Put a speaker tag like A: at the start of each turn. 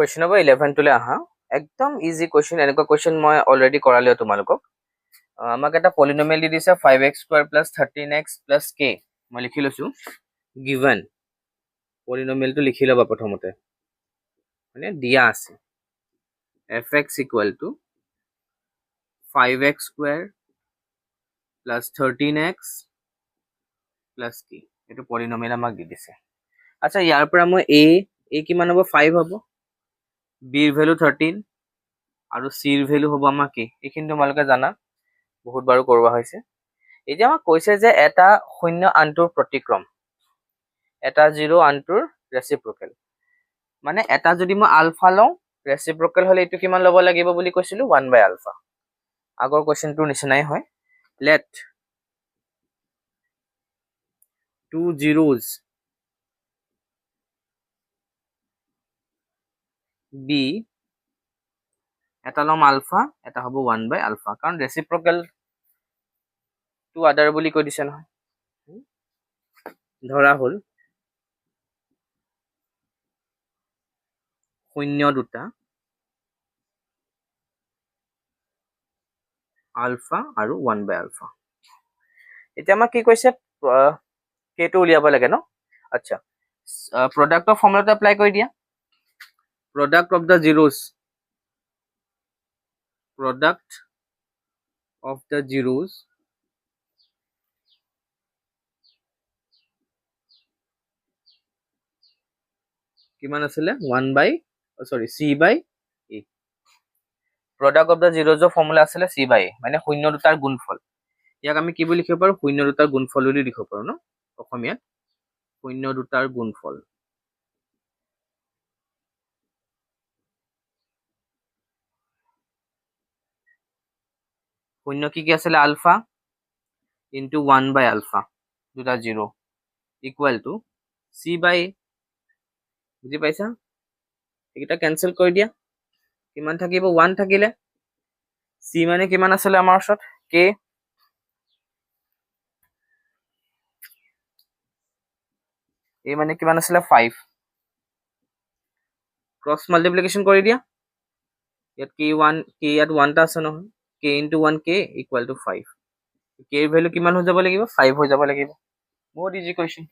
A: question number 11 টোলৈ আহা একদম ইজি কুৱেশ্যন এনেকুৱা কুৱেশ্যন মই অলৰেডি কৰালেও তোমালোকক আমাক এটা পলিনমিয়েল দি দিছে 5x² + 13x + k মই লিখি লৈছো গিভেন পলিনমিয়েলটো লিখি ল'বা প্ৰথমতে মানে দিয়া আছে fx = 5x² + 13x + k এইটো পলিনমিয়েল আমাক দি দিছে আচ্ছা ইয়াৰ পৰা মই a কিমান হ'ব 5 হ'ব b ৰ ভ্যালু 13 আৰু c ৰ ভ্যালু হ'ব আমাৰ k এইখিনি তোমালোকে জানা বহুত বাৰ কৰোৱা হৈছে এতিয়া আমাক কৈছে যে এটা শূন্য আনটোৰ প্ৰতিক্ৰম এটা 0 আনটোৰ ৰেচিপ্ৰকেল মানে এটা যদি মই আলফা লওঁ ৰেচিপ্ৰকেল হলে এইটো কিমান ল'ব লাগিব বুলি কৈছিলো 1/α আগৰ কোৱেশ্চনটোৰ নিচিনাই হয় let two zeros b এটা লম আলফা এটা হ'ব 1/α কাৰণ ৰেচিপ্ৰকেল টু আদাৰ বুলি কৈ দিছে নহয় ধৰা হল শূন্য দুটা আলফা আৰু 1/α এতিয়া আমাক কি কৈছে কেটো উলিয়াব লাগে ন আচ্ছা প্ৰডাক্টৰ ফৰ্মুলাটো এপ্লাই কৰি দিয়া product of the zeros কিমান আছিলে 1/c/a product of the zeros ৰ ফৰ্মুলা আছিলে c/a মানে শূন্য দুটাৰ গুণফল ইয়াক আমি কি বুলি লিখিব পাৰো শূন্য দুটাৰ গুণফল বুলি লিখিব পাৰো ন অসমীয়াত শূন্য দুটাৰ গুণফল শূন্য কি কি আছিলে আলফা ইনটু 1/α দুটা 0 ইকুৱেল টু c/a বুজি পাইছা এইটা কেনসেল কৰি দিয়া কিমান থাকিব 1 থাকিলে c মানে কিমান আছিলে আমাৰ ওচৰত k a মানে কিমান আছিলে 5 ক্ৰস মাল্টিপ্লিকেশন কৰি দিয়া ইয়াত k ইয়াত 1 টা আছে নহয় k * 1k = 5 k এর ভ্যালু কিমান হৈ যাব লাগিব 5 হৈ যাব লাগিব বহুত ইজি কোৱেশ্চন